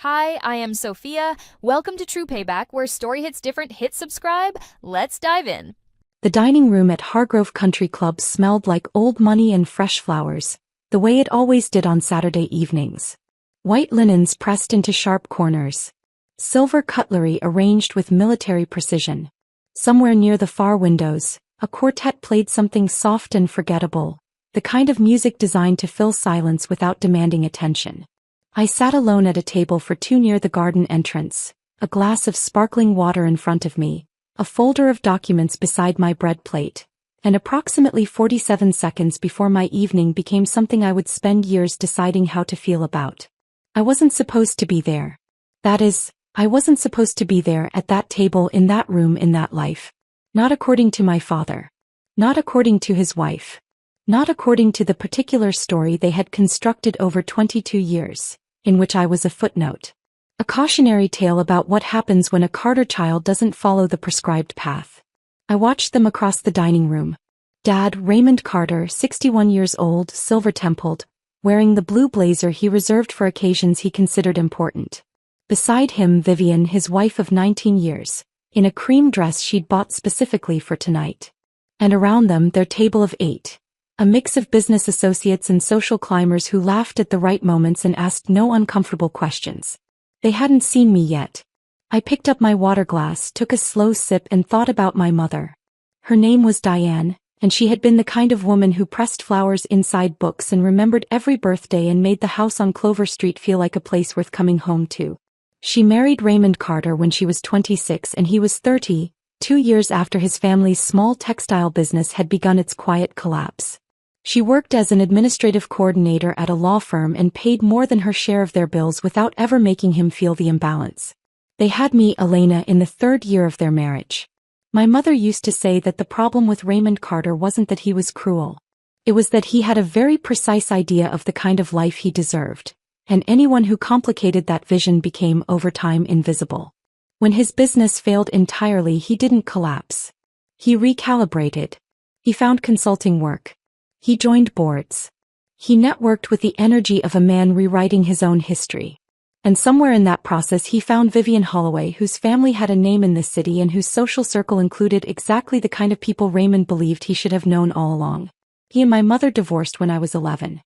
Hi, I am Sophia. Welcome to True Payback, where story hits different. Hit subscribe. Let's dive in. The dining room at Hargrove Country Club smelled like old money and fresh flowers, the way it always did on Saturday evenings. White linens pressed into sharp corners. Silver cutlery arranged with military precision. Somewhere near the far windows, a quartet played something soft and forgettable, the kind of music designed to fill silence without demanding attention. I sat alone at a table for two near the garden entrance, a glass of sparkling water in front of me, a folder of documents beside my bread plate, and approximately 47 seconds before my evening became something I would spend years deciding how to feel about. I wasn't supposed to be there. That is, I wasn't supposed to be there at that table in that room in that life. Not according to my father. Not according to his wife. Not according to the particular story they had constructed over 22 years, in which I was a footnote. A cautionary tale about what happens when a Carter child doesn't follow the prescribed path. I watched them across the dining room. Dad, Raymond Carter, 61 years old, silver-templed, wearing the blue blazer he reserved for occasions he considered important. Beside him, Vivienne, his wife of 19 years, in a cream dress she'd bought specifically for tonight. And around them, their table of 8. A mix of business associates and social climbers who laughed at the right moments and asked no uncomfortable questions. They hadn't seen me yet. I picked up my water glass, took a slow sip and thought about my mother. Her name was Diane, and she had been the kind of woman who pressed flowers inside books and remembered every birthday and made the house on Clover Street feel like a place worth coming home to. She married Raymond Carter when she was 26 and he was 30, 2 years after his family's small textile business had begun its quiet collapse. She worked as an administrative coordinator at a law firm and paid more than her share of their bills without ever making him feel the imbalance. They had me, Elena, in the 3rd year of their marriage. My mother used to say that the problem with Raymond Carter wasn't that he was cruel. It was that he had a very precise idea of the kind of life he deserved, and anyone who complicated that vision became over time invisible. When his business failed entirely, he didn't collapse. He recalibrated. He found consulting work. He joined boards. He networked with the energy of a man rewriting his own history. And somewhere in that process he found Vivienne Holloway, whose family had a name in this city and whose social circle included exactly the kind of people Raymond believed he should have known all along. He and my mother divorced when I was 11.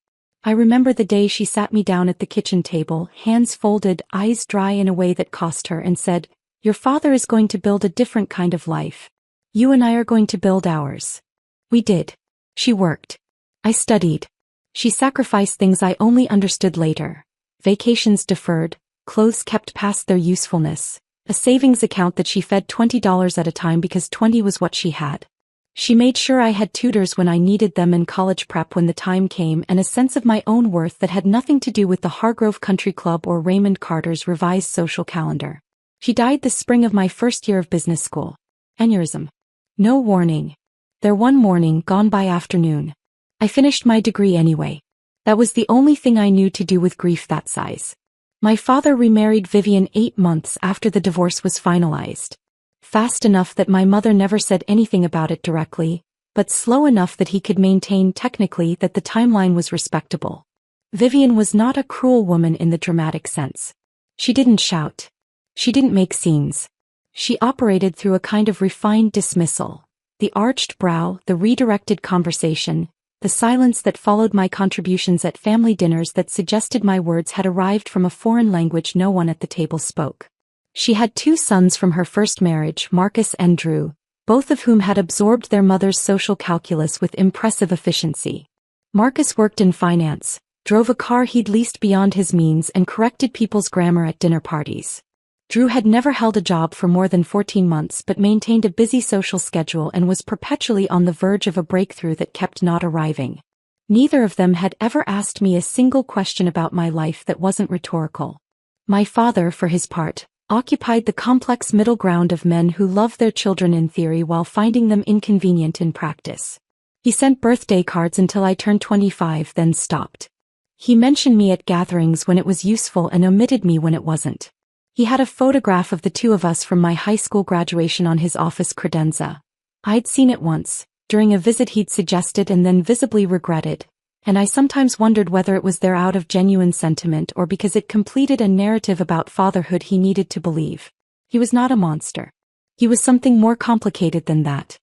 I remember the day she sat me down at the kitchen table, hands folded, eyes dry in a way that cost her, and said, "Your father is going to build a different kind of life. You and I are going to build ours." We did. She worked. I studied. She sacrificed things I only understood later. Vacations deferred, clothes kept past their usefulness, a savings account that she fed $20 at a time because 20 was what she had. She made sure I had tutors when I needed them and college prep when the time came, and a sense of my own worth that had nothing to do with the Hargrove Country Club or Raymond Carter's revised social calendar. She died the spring of my first year of business school. Aneurysm. No warning. There one morning, gone by afternoon. I finished my degree anyway. That was the only thing I knew to do with grief that size. My father remarried Vivienne 8 months after the divorce was finalized. Fast enough that my mother never said anything about it directly, but slow enough that he could maintain technically that the timeline was respectable. Vivienne was not a cruel woman in the dramatic sense. She didn't shout. She didn't make scenes. She operated through a kind of refined dismissal. The arched brow, the redirected conversation, the silence that followed my contributions at family dinners that suggested my words had arrived from a foreign language no one at the table spoke. She had 2 sons from her first marriage, Marcus and Drew, both of whom had absorbed their mother's social calculus with impressive efficiency. Marcus worked in finance, drove a car he'd leased beyond his means, and corrected people's grammar at dinner parties. Drew had never held a job for more than 14 months but maintained a busy social schedule and was perpetually on the verge of a breakthrough that kept not arriving. Neither of them had ever asked me a single question about my life that wasn't rhetorical. My father, for his part, occupied the complex middle ground of men who love their children in theory while finding them inconvenient in practice. He sent birthday cards until I turned 25, then stopped. He mentioned me at gatherings when it was useful and omitted me when it wasn't. He had a photograph of the 2 of us from my high school graduation on his office credenza. I'd seen it once, during a visit he'd suggested and then visibly regretted, and I sometimes wondered whether it was there out of genuine sentiment or because it completed a narrative about fatherhood he needed to believe. He was not a monster. He was something more complicated than that.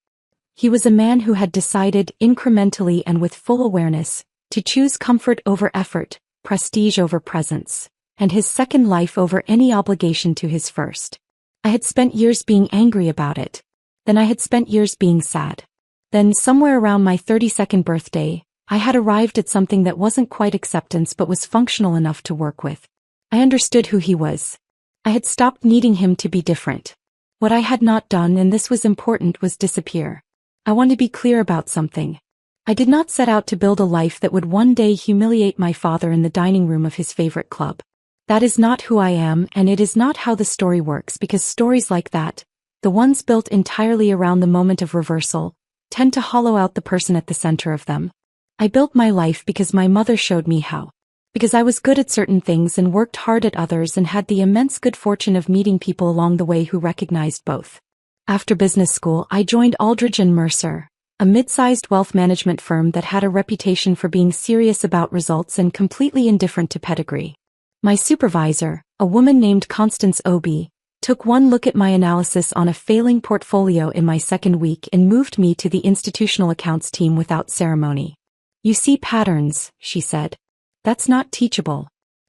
He was a man who had decided, incrementally and with full awareness, to choose comfort over effort, prestige over presence, and his second life over any obligation to his first. I had spent years being angry about it. Then I had spent years being sad. Then, somewhere around my 32nd birthday, I had arrived at something that wasn't quite acceptance but was functional enough to work with. I understood who he was. I had stopped needing him to be different. What I had not done, and this was important, was disappear. I want to be clear about something. I did not set out to build a life that would one day humiliate my father in the dining room of his favorite club. That is not who I am, and it is not how the story works, because stories like that, the ones built entirely around the moment of reversal, tend to hollow out the person at the center of them. I built my life because my mother showed me how. Because I was good at certain things and worked hard at others and had the immense good fortune of meeting people along the way who recognized both. After business school, I joined Aldridge and Mercer, a mid-sized wealth management firm that had a reputation for being serious about results and completely indifferent to pedigree. My supervisor, a woman named Constance Obi, took one look at my analysis on a failing portfolio in my second week and moved me to the institutional accounts team without ceremony. "You see patterns," she said. "That's not teachable.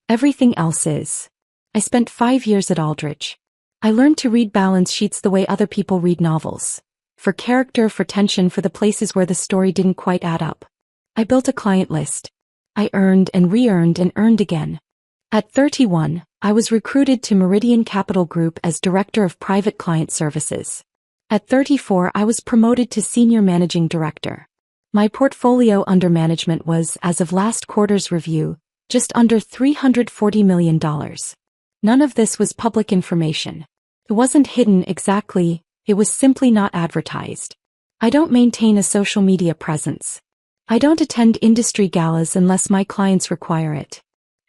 Everything else is." I spent 5 years at Aldridge. I learned to read balance sheets the way other people read novels. For character, for tension, for the places where the story didn't quite add up. I built a client list. I earned and re-earned and earned again. At 31, I was recruited to Meridian Capital Group as Director of Private Client Services. At 34, I was promoted to Senior Managing Director. My portfolio under management was, as of last quarter's review, just under $340 million. None of this was public information. It wasn't hidden exactly, it was simply not advertised. I don't maintain a social media presence. I don't attend industry galas unless my clients require it.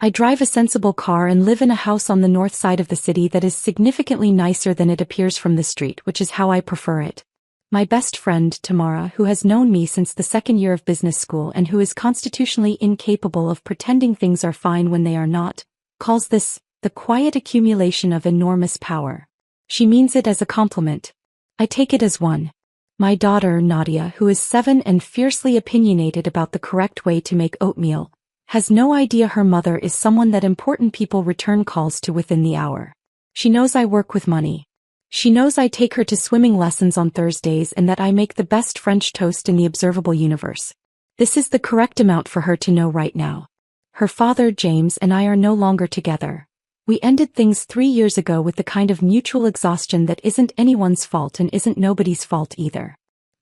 I drive a sensible car and live in a house on the north side of the city that is significantly nicer than it appears from the street, which is how I prefer it. My best friend, Tamara, who has known me since the second year of business school and who is constitutionally incapable of pretending things are fine when they are not, calls this the quiet accumulation of enormous power. She means it as a compliment. I take it as one. My daughter, Nadia, who is 7 and fiercely opinionated about the correct way to make oatmeal, has no idea her mother is someone that important people return calls to within the hour. She knows I work with money. She knows I take her to swimming lessons on Thursdays and that I make the best French toast in the observable universe. This is the correct amount for her to know right now. Her father, James, and I are no longer together. We ended things 3 years ago with the kind of mutual exhaustion that isn't anyone's fault and isn't nobody's fault either.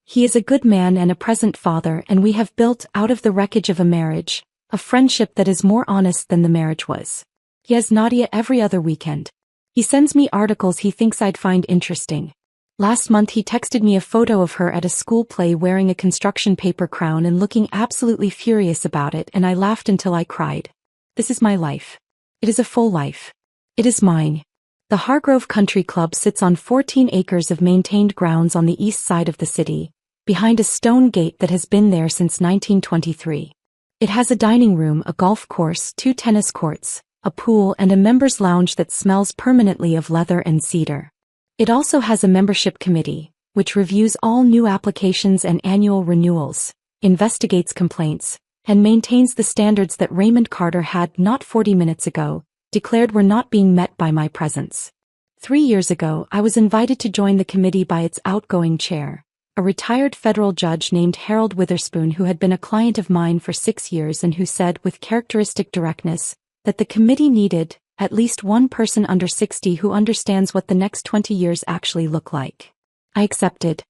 He is a good man and a present father, and we have built, out of the wreckage of a marriage, a friendship that is more honest than the marriage was. He has Nadia every other weekend. He sends me articles he thinks I'd find interesting. Last month he texted me a photo of her at a school play wearing a construction paper crown and looking absolutely furious about it, and I laughed until I cried. This is my life. It is a full life. It is mine. The Hargrove Country Club sits on 14 acres of maintained grounds on the east side of the city, behind a stone gate that has been there since 1923. It has a dining room, a golf course, 2 tennis courts, a pool, and a members' lounge that smells permanently of leather and cedar. It also has a membership committee, which reviews all new applications and annual renewals, investigates complaints, and maintains the standards that Raymond Carter had not 40 minutes ago declared were not being met by my presence. 3 years ago, I was invited to join the committee by its outgoing chair, a retired federal judge named Harold Witherspoon, who had been a client of mine for 6 years and who said with characteristic directness that the committee needed at least one person under 60 who understands what the next 20 years actually look like. I accepted.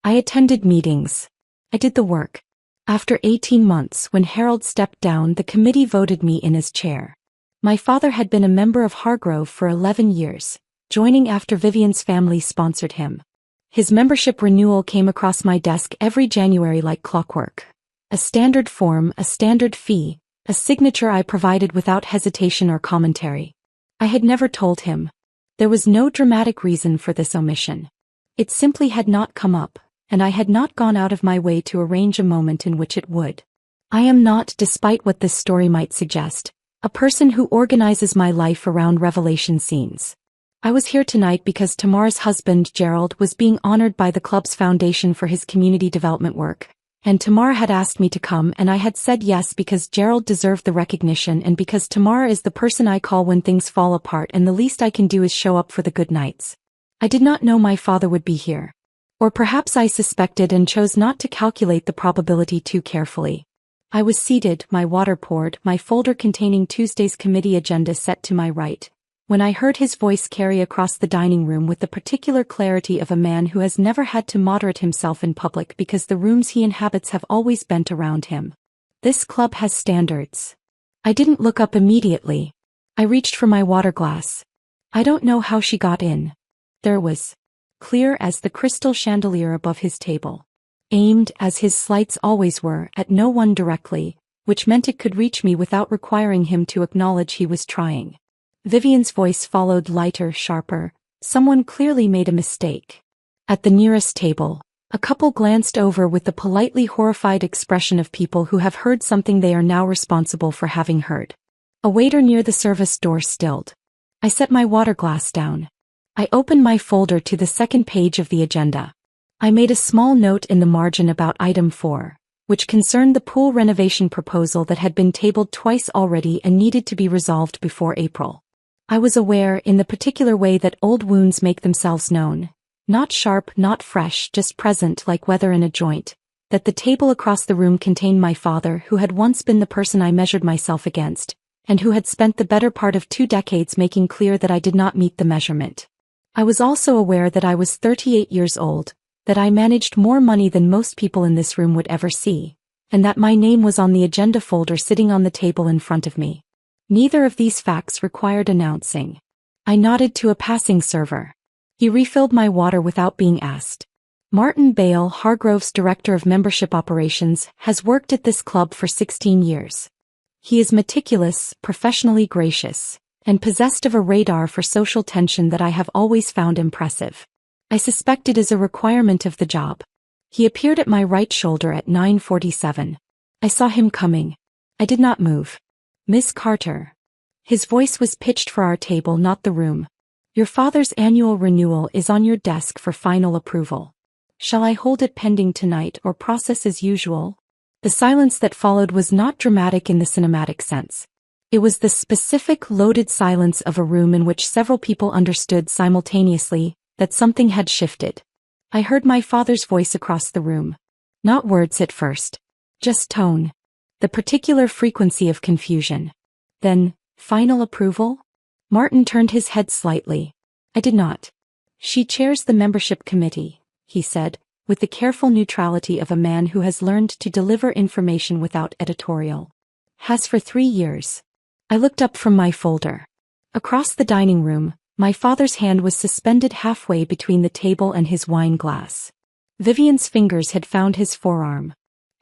I attended meetings. I did the work. After 18 months, when Harold stepped down, the committee voted me in as chair. My father had been a member of Hargrove for 11 years, joining after Vivienne's family sponsored him. His membership renewal came across my desk every January like clockwork. A standard form, a standard fee, a signature I provided without hesitation or commentary. I had never told him. There was no dramatic reason for this omission. It simply had not come up, and I had not gone out of my way to arrange a moment in which it would. I am not, despite what this story might suggest, a person who organizes my life around revelation scenes. I was here tonight because Tamara's husband, Gerald, was being honored by the club's foundation for his community development work. And Tamara had asked me to come, and I had said yes because Gerald deserved the recognition and because Tamara is the person I call when things fall apart and the least I can do is show up for the good nights. I did not know my father would be here. Or perhaps I suspected and chose not to calculate the probability too carefully. I was seated, my water poured, my folder containing Tuesday's committee agenda set to my right, when I heard his voice carry across the dining room with the particular clarity of a man who has never had to moderate himself in public because the rooms he inhabits have always bent around him. This club has standards. I didn't look up immediately. I reached for my water glass. I don't know how she got in. There was, clear as the crystal chandelier above his table, aimed, as his slights always were, at no one directly, which meant it could reach me without requiring him to acknowledge he was trying. Vivienne's voice followed, lighter, sharper. Someone clearly made a mistake. At the nearest table, a couple glanced over with the politely horrified expression of people who have heard something they are now responsible for having heard. A waiter near the service door stilled. I set my water glass down. I opened my folder to the second page of the agenda. I made a small note in the margin about item 4, which concerned the pool renovation proposal that had been tabled twice already and needed to be resolved before April. I was aware, in the particular way that old wounds make themselves known, not sharp, not fresh, just present like weather in a joint, that the table across the room contained my father, who had once been the person I measured myself against, and who had spent the better part of 2 decades making clear that I did not meet the measurement. I was also aware that I was 38 years old, that I managed more money than most people in this room would ever see, and that my name was on the agenda folder sitting on the table in front of me. Neither of these facts required announcing. I nodded to a passing server. He refilled my water without being asked. Martin Bale, Hargrove's Director of Membership Operations, has worked at this club for 16 years. He is meticulous, professionally gracious, and possessed of a radar for social tension that I have always found impressive. I suspect it is a requirement of the job. He appeared at my right shoulder at 9:47. I saw him coming. I did not move. Miss Carter. His voice was pitched for our table, not the room. Your father's annual renewal is on your desk for final approval. Shall I hold it pending tonight or process as usual? The silence that followed was not dramatic in the cinematic sense. It was the specific, loaded silence of a room in which several people understood simultaneously that something had shifted. I heard my father's voice across the room. Not words at first. Just tone. The particular frequency of confusion. Then, final approval? Martin turned his head slightly. I did not. She chairs the membership committee, he said, with the careful neutrality of a man who has learned to deliver information without editorial. Has for 3 years. I looked up from my folder. Across the dining room, my father's hand was suspended halfway between the table and his wine glass. Vivienne's fingers had found his forearm.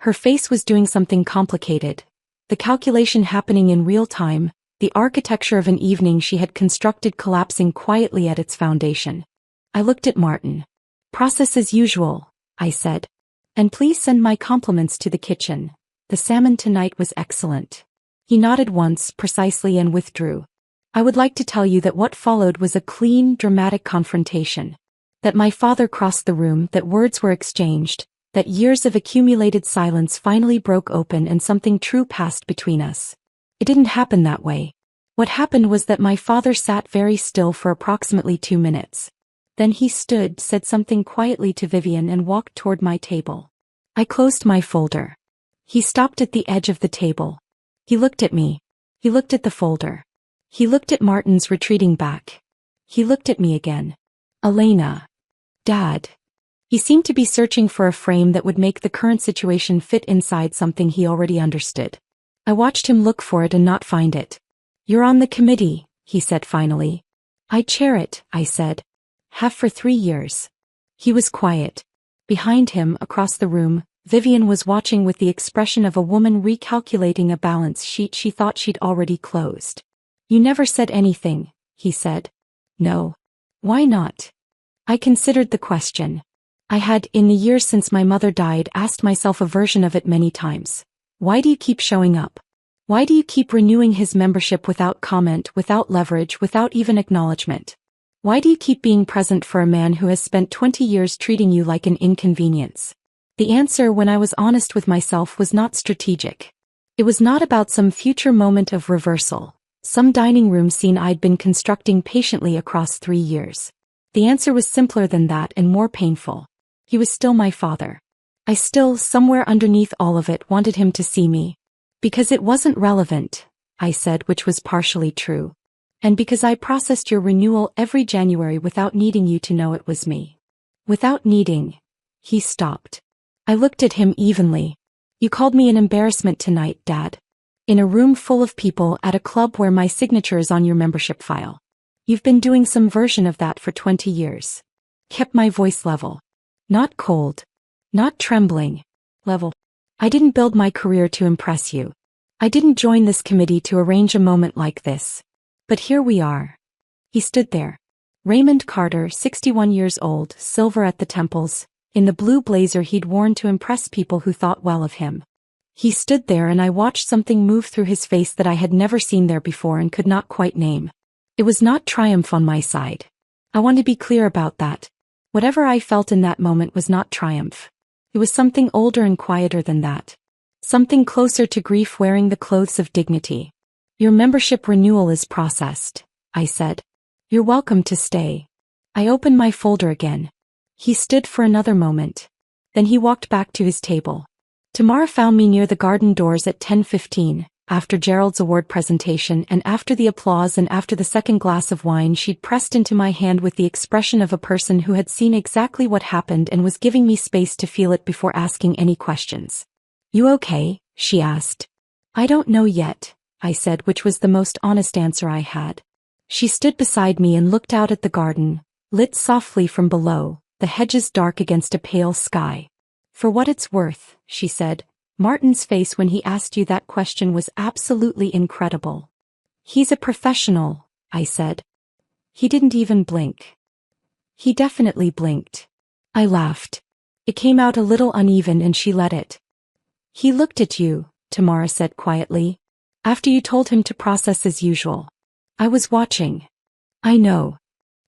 Her face was doing something complicated. The calculation happening in real time, the architecture of an evening she had constructed collapsing quietly at its foundation. I looked at Martin. Process as usual, I said. And please send my compliments to the kitchen. The salmon tonight was excellent. He nodded once, precisely, and withdrew. I would like to tell you that what followed was a clean, dramatic confrontation. That my father crossed the room, that words were exchanged, that years of accumulated silence finally broke open and something true passed between us. It didn't happen that way. What happened was that my father sat very still for approximately 2 minutes. Then he stood, said something quietly to Vivienne, and walked toward my table. I closed my folder. He stopped at the edge of the table. He looked at me. He looked at the folder. He looked at Martin's retreating back. He looked at me again. Elena. Dad. He seemed to be searching for a frame that would make the current situation fit inside something he already understood. I watched him look for it and not find it. You're on the committee, he said finally. I chair it, I said. Have for 3 years. He was quiet. Behind him, across the room, Vivienne was watching with the expression of a woman recalculating a balance sheet she thought she'd already closed. You never said anything, he said. No. Why not? I considered the question. I had, in the years since my mother died, asked myself a version of it many times. Why do you keep showing up? Why do you keep renewing his membership without comment, without leverage, without even acknowledgement? Why do you keep being present for a man who has spent 20 years treating you like an inconvenience? The answer, when I was honest with myself, was not strategic. It was not about some future moment of reversal, some dining room scene I'd been constructing patiently across 3 years. The answer was simpler than that and more painful. He was still my father. I still, somewhere underneath all of it, wanted him to see me. Because it wasn't relevant, I said, which was partially true. And because I processed your renewal every January without needing you to know it was me. Without needing. He stopped. I looked at him evenly. You called me an embarrassment tonight, Dad. In a room full of people at a club where my signature is on your membership file. You've been doing some version of that for 20 years. Kept my voice level. Not cold. Not trembling. Level. I didn't build my career to impress you. I didn't join this committee to arrange a moment like this. But here we are. He stood there. Raymond Carter, 61 years old, silver at the temples, in the blue blazer he'd worn to impress people who thought well of him. He stood there and I watched something move through his face that I had never seen there before and could not quite name. It was not triumph on my side. I want to be clear about that. Whatever I felt in that moment was not triumph. It was something older and quieter than that. Something closer to grief wearing the clothes of dignity. Your membership renewal is processed, I said. You're welcome to stay. I opened my folder again. He stood for another moment. Then he walked back to his table. Tamara found me near the garden doors at 10:15, after Gerald's award presentation and after the applause and after the second glass of wine she'd pressed into my hand with the expression of a person who had seen exactly what happened and was giving me space to feel it before asking any questions. You okay? She asked. I don't know yet, I said, which was the most honest answer I had. She stood beside me and looked out at the garden, lit softly from below, the hedges dark against a pale sky. For what it's worth, she said, Martin's face when he asked you that question was absolutely incredible. He's a professional, I said. He didn't even blink. He definitely blinked. I laughed. It came out a little uneven and she let it. He looked at you, Tamara said quietly. After you told him to process as usual. I was watching. I know.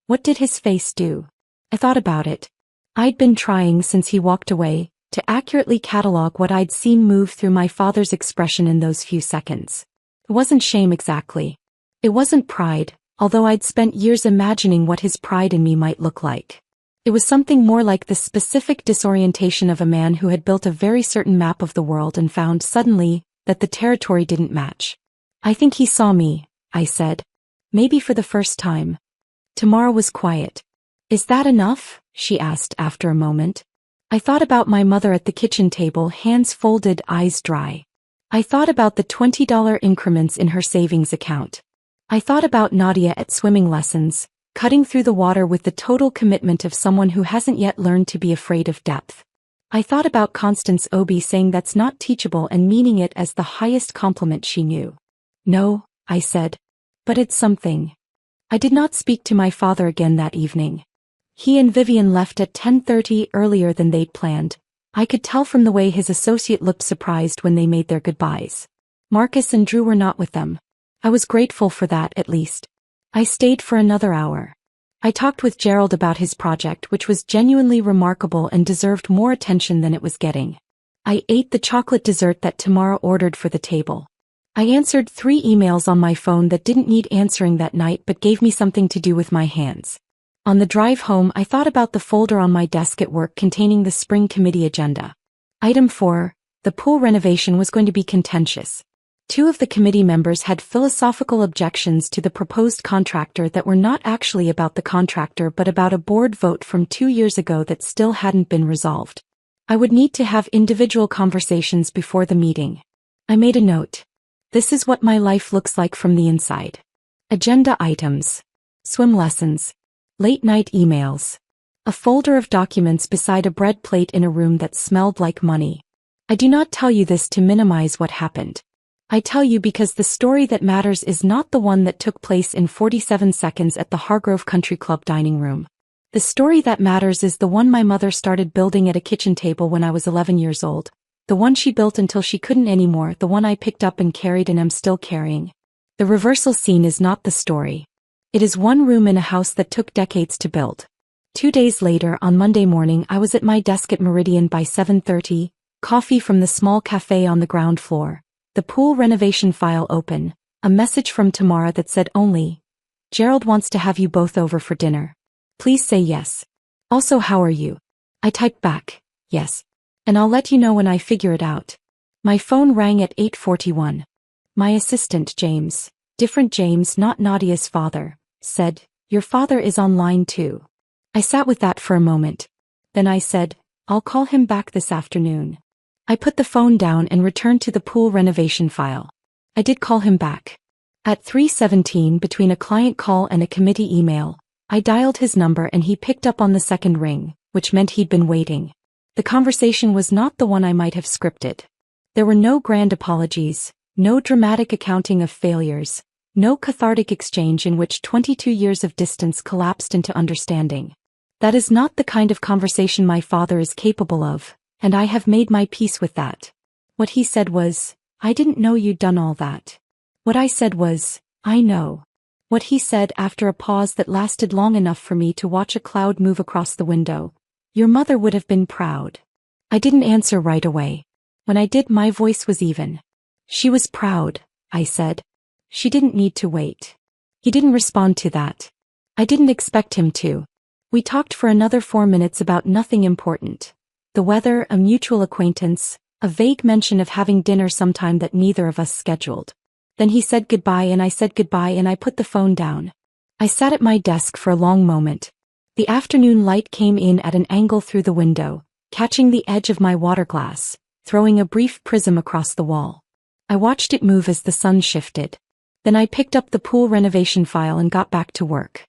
What did his face do? I thought about it. I'd been trying since he walked away to accurately catalog what I'd seen move through my father's expression in those few seconds. It wasn't shame exactly. It wasn't pride, although I'd spent years imagining what his pride in me might look like. It was something more like the specific disorientation of a man who had built a very certain map of the world and found suddenly that the territory didn't match. I think he saw me, I said. Maybe for the first time. Tamara was quiet. Is that enough? She asked after a moment. I thought about my mother at the kitchen table, hands folded, eyes dry. I thought about the $20 increments in her savings account. I thought about Nadia at swimming lessons, cutting through the water with the total commitment of someone who hasn't yet learned to be afraid of depth. I thought about Constance Obi saying that's not teachable and meaning it as the highest compliment she knew. No, I said. But it's something. I did not speak to my father again that evening. He and Vivienne left at 10:30 earlier than they'd planned. I could tell from the way his associate looked surprised when they made their goodbyes. Marcus and Drew were not with them. I was grateful for that, at least. I stayed for another hour. I talked with Gerald about his project, which was genuinely remarkable and deserved more attention than it was getting. I ate the chocolate dessert that Tamara ordered for the table. I answered 3 emails on my phone that didn't need answering that night but gave me something to do with my hands. On the drive home, I thought about the folder on my desk at work containing the spring committee agenda. Item 4, the pool renovation was going to be contentious. 2 of the committee members had philosophical objections to the proposed contractor that were not actually about the contractor but about a board vote from 2 years ago that still hadn't been resolved. I would need to have individual conversations before the meeting. I made a note. This is what my life looks like from the inside. Agenda items. Swim lessons. Late-night emails. A folder of documents beside a bread plate in a room that smelled like money. I do not tell you this to minimize what happened. I tell you because the story that matters is not the one that took place in 47 seconds at the Hargrove Country Club dining room. The story that matters is the one my mother started building at a kitchen table when I was 11 years old. The one she built until she couldn't anymore, the one I picked up and carried and am still carrying. The reversal scene is not the story. It is one room in a house that took decades to build. 2 days later, on Monday morning, I was at my desk at Meridian by 7:30, coffee from the small cafe on the ground floor, the pool renovation file open, a message from Tamara that said only, "Gerald wants to have you both over for dinner. Please say yes. Also, how are you?" I typed back, "Yes. And I'll let you know when I figure it out." My phone rang at 8:41. My assistant, James, different James, not Nadia's father, said, "Your father is online too." I sat with that for a moment. Then I said, "I'll call him back this afternoon." I put the phone down and returned to the pool renovation file. I did call him back. At 3:17, between a client call and a committee email, I dialed his number and he picked up on the second ring, which meant he'd been waiting. The conversation was not the one I might have scripted. There were no grand apologies, no dramatic accounting of failures, no cathartic exchange in which 22 years of distance collapsed into understanding. That is not the kind of conversation my father is capable of, and I have made my peace with that. What he said was, "I didn't know you'd done all that." What I said was, "I know." What he said after a pause that lasted long enough for me to watch a cloud move across the window, "Your mother would have been proud." I didn't answer right away. When I did, my voice was even. "She was proud," I said. "She didn't need to wait." He didn't respond to that. I didn't expect him to. We talked for another 4 minutes about nothing important. The weather, a mutual acquaintance, a vague mention of having dinner sometime that neither of us scheduled. Then he said goodbye and I said goodbye and I put the phone down. I sat at my desk for a long moment. The afternoon light came in at an angle through the window, catching the edge of my water glass, throwing a brief prism across the wall. I watched it move as the sun shifted. Then I picked up the pool renovation file and got back to work.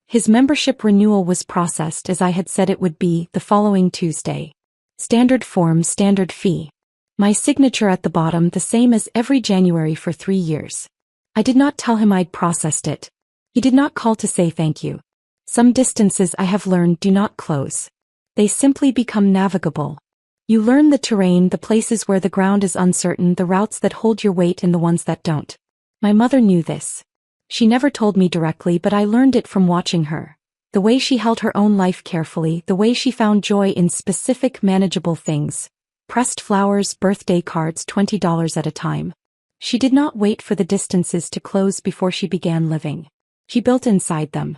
His membership renewal was processed as I had said it would be the following Tuesday. Standard form, standard fee. My signature at the bottom, the same as every January for 3 years. I did not tell him I'd processed it. He did not call to say thank you. Some distances, I have learned, do not close. They simply become navigable. You learn the terrain, the places where the ground is uncertain, the routes that hold your weight and the ones that don't. My mother knew this. She never told me directly, but I learned it from watching her. The way she held her own life carefully, the way she found joy in specific, manageable things. Pressed flowers, birthday cards, $20 at a time. She did not wait for the distances to close before she began living. She built inside them.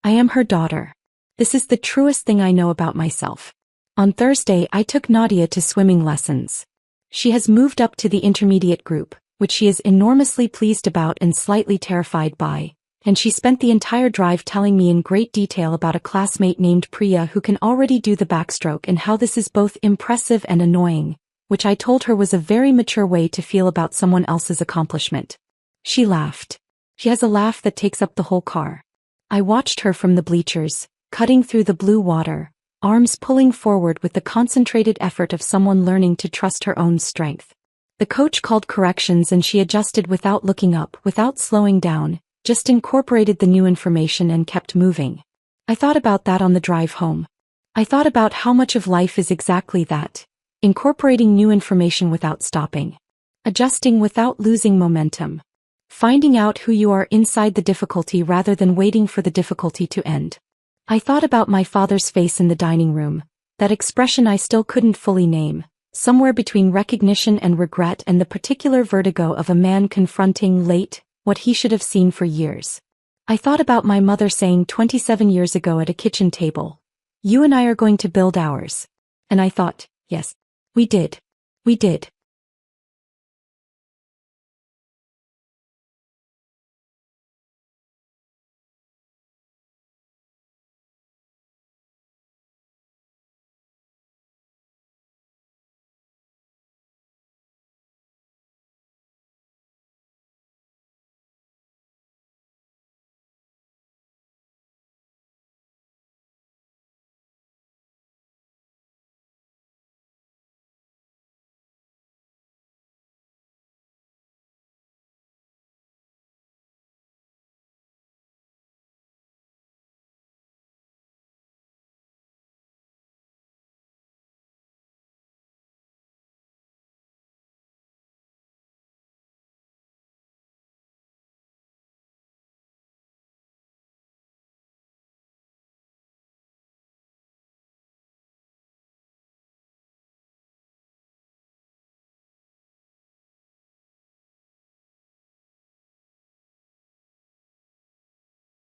I am her daughter. This is the truest thing I know about myself. On Thursday, I took Nadia to swimming lessons. She has moved up to the intermediate group, which she is enormously pleased about and slightly terrified by, and she spent the entire drive telling me in great detail about a classmate named Priya who can already do the backstroke and how this is both impressive and annoying, which I told her was a very mature way to feel about someone else's accomplishment. She laughed. She has a laugh that takes up the whole car. I watched her from the bleachers, cutting through the blue water, arms pulling forward with the concentrated effort of someone learning to trust her own strength. The coach called corrections and she adjusted without looking up, without slowing down, just incorporated the new information and kept moving. I thought about that on the drive home. I thought about how much of life is exactly that, incorporating new information without stopping, adjusting without losing momentum, finding out who you are inside the difficulty rather than waiting for the difficulty to end. I thought about my father's face in the dining room, that expression I still couldn't fully name, somewhere between recognition and regret and the particular vertigo of a man confronting late what he should have seen for years. I thought about my mother saying 27 years ago at a kitchen table, "You and I are going to build ours." And I thought, yes, we did. We did.